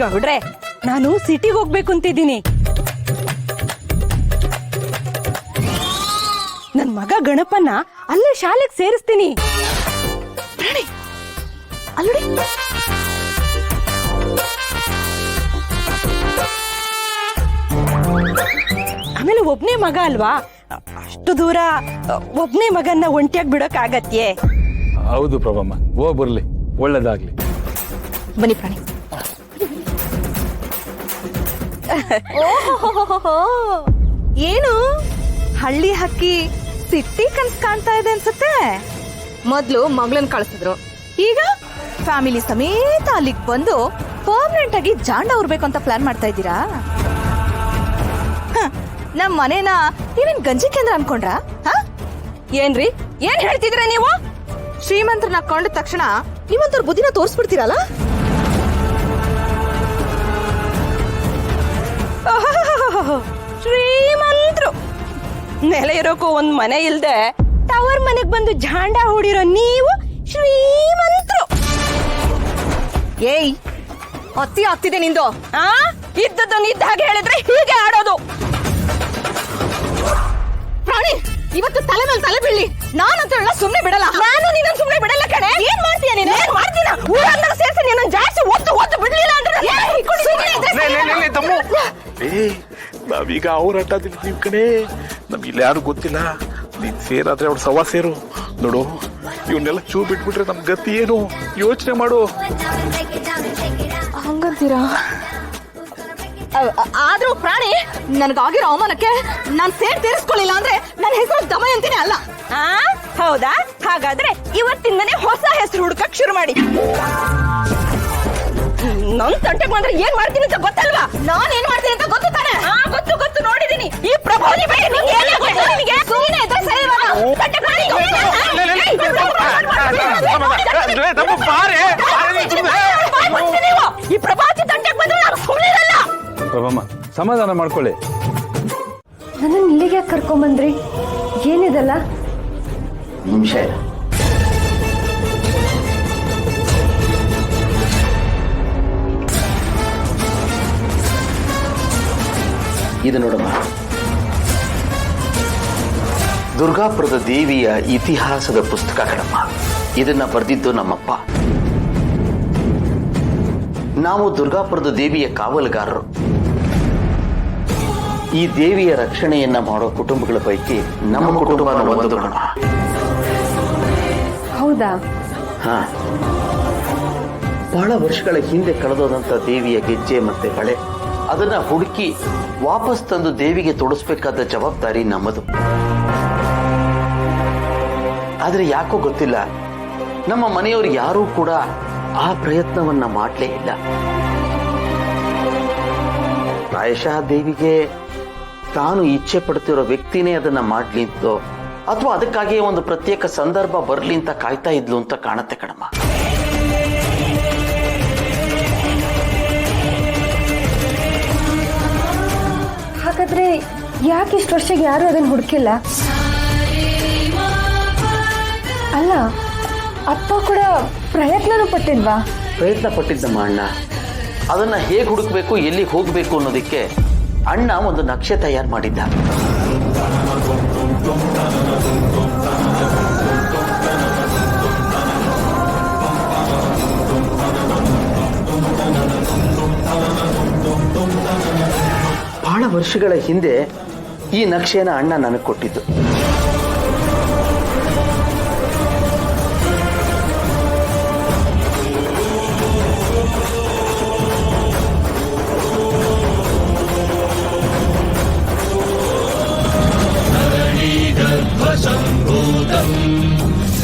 ಗೌಡ್ರೆ, ನಾನು ಸಿಟಿಗೆ ಹೋಗ್ಬೇಕು ಅಂತಿದ್ದೀನಿ. ನನ್ ಮಗ ಗಣಪನ್ನ ಅಲ್ಲೇ ಶಾಲೆಗೆ ಸೇರಿಸ್ತೀನಿ. ಅಲ್ಲಡಿ, ಆಮೇಲೆ ಒಬ್ನೇ ಮಗ ಅಲ್ವಾ, ಅಷ್ಟು ದೂರ ಒಬ್ನೇ ಮಗನ್ನ ಒಂಟಿಯಾಗಿ ಬಿಡೋಕ್ ಆಗತ್ಯೆ? ಹೌದು ಪ್ರಭಮ್ಮ, ಹೋಗ್ ಬರ್ಲಿ, ಒಳ್ಳೇದಾಗ್ಲಿ. ಬನ್ನಿ ಪ್ರಾಣಿ. ಏನು ಹಳ್ಳಿ ಹಕ್ಕಿ ಸಿಟಿ ಕನ್ಸ್ ಕಾಣ್ತಾ ಇದೆ ಅನ್ಸುತ್ತೆ. ಮೊದ್ಲು ಮಗಳನ್ ಕಳಿಸಿದ್ರು, ಈಗ ಫ್ಯಾಮಿಲಿ ಸಮೇತ ಅಲ್ಲಿಗೆ ಬಂದು ಪರ್ಮನೆಂಟ್ ಆಗಿ ಜಾಂಡ ಉರ್ಬೇಕು ಅಂತ ಪ್ಲಾನ್ ಮಾಡ್ತಾ ಇದ್ದೀರಾ? ನಮ್ ಮನೇನ ನೀವೇನ್ ಗಂಜಿ ಕೇಂದ್ರ ಅನ್ಕೊಂಡ್ರ? ಏನ್ರಿ, ಏನ್ ಹೇಳ್ತಿದ್ರ ನೀವು? ಶ್ರೀಮಂತರನ್ನ ಕಂಡ ತಕ್ಷಣ ನೀವಂತವ್ರ ಬುದ್ಧಿನ ತೋರಿಸ್ಬಿಡ್ತೀರಲ್ಲ. ಶ್ರೀಮಂತರು ನೆಲೆ ಇರೋಕು ಒಂದ್ ಮನೆ ಇಲ್ದೆ ಟವರ್ ಮನೆಗ್ ಬಂದು ಜಾಂಡ ಹೂಡಿರೋ ನೀವು ಶ್ರೀಮಂತರು. ಏಯ್, ಅತಿ ಆಗ್ತಿದೆ ನಿಂದು. ಇದ್ದದ್ದನ್ನು ಇದ್ದ ಹಾಗೆ ಹೇಳಿದ್ರೆ ಹೀಗೆ ಆಡೋದು. ಪ್ರಾಣಿ, ಇವತ್ತು ತಲೆ ಮೇಲೆ ತಲೆ ಬೀಳಿ. ನಾನಂತ ಹೇಳ ಸುಮ್ನೆ ಬಿಡಲ್ಲ. ನಾನು ನಿನ್ನ ಸುಮ್ನೆ ಬಿಡಲ್ಲ ಕಣೆ. ಏನ್ ಮಾಡ್ತೀಯ ನೀನು? ಏನ್ ಮಾಡ್ತೀನ? ಊರನ್ನ ಸೇರ್ಸಿ ನೀನು ಜಾಸ್ತಿ ಒತ್ತು ಬಿಡ್ಲಿಲ್ಲ ಅಂದ್ರೆ ನಾವೀಗ ಅವ್ರ ಅಡ್ಡಾದಿಲ್ಲ ನಿಮ್ ಕಡೆ. ನಮ್ಗೆ ಇಲ್ಲಿ ಯಾರು ಗೊತ್ತಿಲ್ಲ. ನೀನ್ ಸೇರಾದ್ರೆ ಅವ್ರ ಸವಾ ಸೇರು. ನೋಡು, ಇವನ್ನೆಲ್ಲ ಚೂ ಬಿಟ್ಬಿಟ್ರೆ ನಮ್ ಗತಿ ಏನು? ಯೋಚನೆ ಮಾಡು. ಹಂಗಂತೀರಾ? ಆದ್ರೂ ಪ್ರಾಣಿ, ನನ್ಗಾಗಿರೋ ಅವಮಾನಕ್ಕೆ ನಾನ್ ಸೇರ್ ತೀರಿಸ್ಕೊಳ್ಳಿಲ್ಲ ಅಂದ್ರೆ ನನ್ನ ಹೆಸರು ದಮಯಂತಿನೇ ಅಲ್ಲ. ಹೌದಾ? ಹಾಗಾದ್ರೆ ಇವತ್ತಿಂದನೇ ಹೊಸ ಹೆಸರು ಹುಡುಕಕ್ ಶುರು ಮಾಡಿ. ನನ್ ತಂಟೆಗೆ ಬಂದ್ರೆ ಏನ್ ಮಾಡ್ತೀನಿ ಅಂತ ಗೊತ್ತಲ್ವಾ? ನಾನ್ ಏನ್ ಮಾಡ್ತೀನಿ ಅಂತ ಗೊತ್ತು ತಾನೆ? ಗೊತ್ತು, ನೋಡಿದೀನಿ. ಈ ಪ್ರಭಾವಿ ಬೇರೆ ನಿನಗೆ ಸುಮ್ಮನೆ ಇದ್ರೆ ಸರಿ ಇವಾಗ. ಈ ಪ್ರಭಾತಿ ತಂಟೆಗೆ ಬಂದ್ರೆ ನಾನು ಸುಮ್ಮನಿರಲ್ಲ. ಪ್ರಭಮ್ಮ, ಸಮಾಧಾನ ಮಾಡ್ಕೊಳ್ಳಿ. ನನ್ನ ಇಲ್ಲಿಗೆ ಯಾಕೆ ಕರ್ಕೊಂಬಂದ್ರಿ? ಏನಿದಲ್ಲ? ನಿಮಿಷ ಇಲ್ಲ. ಇದು ನೋಡಮ್ಮ, ದುರ್ಗಾಪುರದ ದೇವಿಯ ಇತಿಹಾಸದ ಪುಸ್ತಕ ಕಣಮ್ಮ. ಇದನ್ನ ಬರೆದಿದ್ದು ನಮ್ಮಪ್ಪ. ನಾವು ದುರ್ಗಾಪುರದ ದೇವಿಯ ಕಾವಲುಗಾರರು. ಈ ದೇವಿಯ ರಕ್ಷಣೆಯನ್ನ ಮಾಡೋ ಕುಟುಂಬಗಳ ಪೈಕಿ ನಮ್ಮ ಕುಟುಂಬ ಒಂದು ಕಣ. ಹೌದಾ? ಹಾ, ಬಹಳ ವರ್ಷಗಳ ಹಿಂದೆ ಕಳೆದೋದಂತ ದೇವಿಯ ಗೆಜ್ಜೆ ಮತ್ತೆ ಬಳೆ, ಅದನ್ನ ಹುಡುಕಿ ವಾಪಸ್ ತಂದು ದೇವಿಗೆ ತೊಡಸ್ಬೇಕಾದ ಜವಾಬ್ದಾರಿ ನಮ್ಮದು. ಆದ್ರೆ ಯಾಕೋ ಗೊತ್ತಿಲ್ಲ, ನಮ್ಮ ಮನೆಯವರು ಯಾರೂ ಕೂಡ ಆ ಪ್ರಯತ್ನವನ್ನ ಮಾಡಲೇ ಇಲ್ಲ. ಪ್ರಾಯಶಃ ದೇವಿಗೆ ತಾನು ಇಚ್ಛೆ ಪಡ್ತಿರೋ ವ್ಯಕ್ತಿನೇ ಅದನ್ನ ಮಾಡ್ಲಿ ಅಂತೋ ಅಥವಾ ಅದಕ್ಕಾಗಿಯೇ ಒಂದು ಪ್ರತ್ಯೇಕ ಸಂದರ್ಭ ಬರ್ಲಿ ಅಂತ ಕಾಯ್ತಾ ಇದ್ಲು ಅಂತ ಕಾಣತ್ತೆ ಕಣಮ್ಮ. ಹಾಗಾದ್ರೆ ಯಾಕೆ ಇಷ್ಟು ವರ್ಷಕ್ಕೆ ಯಾರು ಅದನ್ನ ಹುಡುಕಿಲ್ಲ? ಅಲ್ಲ, ಅಪ್ಪ ಕೂಡ ಪ್ರಯತ್ನನೂ ಪಟ್ಟಿಲ್ವಾ? ಪ್ರಯತ್ನ ಪಟ್ಟಿದ್ದಮ್ಮ ಅಣ್ಣ. ಅದನ್ನ ಹೇಗೆ ಹುಡುಕ್ಬೇಕು, ಎಲ್ಲಿಗೆ ಹೋಗ್ಬೇಕು ಅನ್ನೋದಕ್ಕೆ ಅಣ್ಣ ಒಂದು ನಕ್ಷೆ ತಯಾರು ಮಾಡಿದ್ದ. ಬಹಳ ವರ್ಷಗಳ ಹಿಂದೆ ಈ ನಕ್ಷೆನ ಅಣ್ಣ ನನಗೆ ಕೊಟ್ಟಿದ್ದು.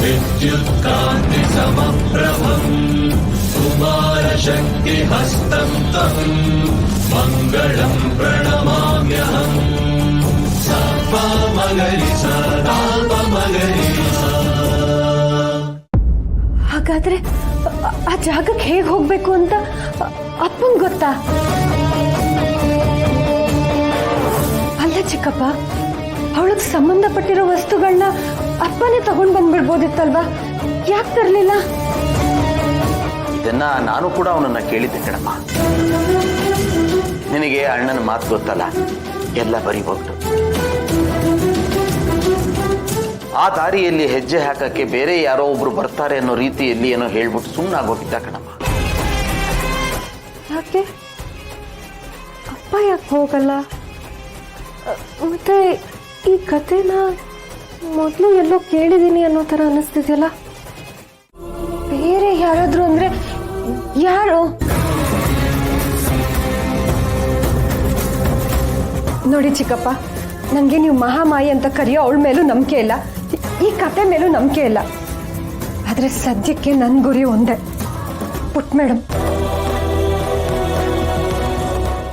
विद्युत्कान्ति समप्रभम् कुमारशक्तिहस्तं तम् मङ्गलं प्रणमाम्यहम् सर्वमगरि सदापमगरि ಹಾಗಾದ್ರೆ ಆ ಜಾಗಕ್ಕೆ ಹೇಗೆ ಹೋಗ್ಬೇಕು ಅಂತ ಅಪ್ಪಂಗೆ ಗೊತ್ತಾ? ಅಲ್ಲ ಚಿಕ್ಕಪ್ಪ, ಅವಳಿಗೆ ಸಂಬಂಧಪಟ್ಟಿರೋ ವಸ್ತುಗಳನ್ನ ಅಪ್ಪನೇ ತಗೊಂಡ್ ಬಂದ್ಬಿಡ್ಬೋದಿತ್ತಲ್ವಾ? ಯಾಕೆ ತರ್ಲಿಲ್ಲ? ಇದನ್ನ ನಾನು ಕೂಡ ಅವನನ್ನ ಕೇಳಿದ್ದೆ ಕಣಮ್ಮ. ನಿನಗೆ ಅಣ್ಣನ ಮಾತು ಗೊತ್ತಲ್ಲ, ಎಲ್ಲ ಬರಿ ಹೋಗ್ತು. ಆ ದಾರಿಯಲ್ಲಿ ಹೆಜ್ಜೆ ಹಾಕಕ್ಕೆ ಬೇರೆ ಯಾರೋ ಒಬ್ರು ಬರ್ತಾರೆ ಅನ್ನೋ ರೀತಿಯಲ್ಲಿ ಏನೋ ಹೇಳ್ಬಿಟ್ಟು ಸುಮ್ಮನಾಗೋಗಿದ್ದ ಕಣಮ್ಮ. ಯಾಕೆ ಅಪ್ಪ ಯಾಕೆ ಹೋಗಲ್ಲ? ಮತ್ತೆ ಈ ಕಥೆನ ಮೊದಲು ಎಲ್ಲೋ ಕೇಳಿದ್ದೀನಿ ಅನ್ನೋ ಥರ ಅನ್ನಿಸ್ತಿದೆಯಲ್ಲ. ಬೇರೆ ಯಾರಾದ್ರೂ ಅಂದ್ರೆ ಯಾರು? ನೋಡಿ ಚಿಕ್ಕಪ್ಪ, ನನಗೆ ನೀವು ಮಹಾಮಾಯಿ ಅಂತ ಕರೆಯೋ ಅವಳ ಮೇಲೂ ನಂಬಿಕೆ ಇಲ್ಲ, ಈ ಕತೆ ಮೇಲೂ ನಂಬಿಕೆ ಇಲ್ಲ. ಆದರೆ ಸದ್ಯಕ್ಕೆ ನನ್ನ ಗುರಿ ಒಂದೇ, ಪುಟ್ ಮೇಡಮ್.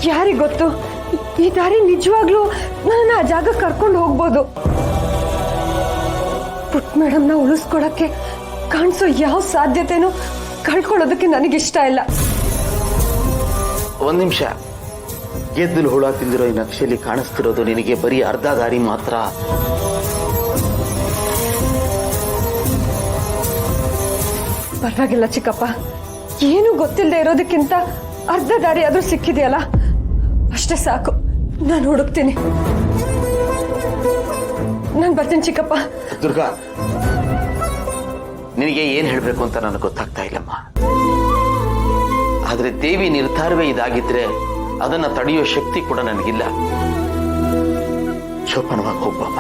ಯಾರಿಗೆ ಗೊತ್ತು, ಈ ದಾರಿ ನಿಜವಾಗ್ಲೂ ನನ್ನ ಆ ಜಾಗ ಕರ್ಕೊಂಡು ಹೋಗ್ಬೋದು. ಪುಟ್ ಮೇಡಮ್ನ ಉಳಿಸ್ಕೊಡಕ್ಕೆ ಕಾಣಿಸೋ ಯಾವ ಸಾಧ್ಯತೆನೂ ಕಳ್ಕೊಳ್ಳೋದಕ್ಕೆ ನನಗಿಷ್ಟ ಇಲ್ಲ. ಒಂದ್ ನಿಮಿಷ, ಗೆದ್ದಲು ಹುಳ ತಿಂದಿರೋ ಈ ನಕ್ಷೆಯಲ್ಲಿ ಕಾಣಿಸ್ತಿರೋದು ನಿನಗೆ ಬರೀ ಅರ್ಧ ದಾರಿ ಮಾತ್ರ. ಪರವಾಗಿಲ್ಲ ಚಿಕ್ಕಪ್ಪ, ಏನು ಗೊತ್ತಿಲ್ಲದೆ ಇರೋದಕ್ಕಿಂತ ಅರ್ಧ ದಾರಿ ಆದ್ರೂ ಸಿಕ್ಕಿದೆಯಲ್ಲ, ಅಷ್ಟೇ ಸಾಕು. ನಾನು ಹುಡುಕ್ತೀನಿ. ನಾನು ಬರ್ತೀನಿ ಚಿಕ್ಕಪ್ಪ. ದುರ್ಗಾ, ನಿನಗೆ ಏನ್ ಹೇಳ್ಬೇಕು ಅಂತ ನನಗೆ ಗೊತ್ತಾಗ್ತಾ ಇಲ್ಲಮ್ಮ. ಆದ್ರೆ ದೇವಿ ನಿರ್ಧಾರವೇ ಇದಾಗಿದ್ರೆ ಅದನ್ನ ತಡೆಯೋ ಶಕ್ತಿ ಕೂಡ ನನಗಿಲ್ಲ. ಶೋಭನವಾಗಿ ಹೋಗ್ಬಮ್ಮ.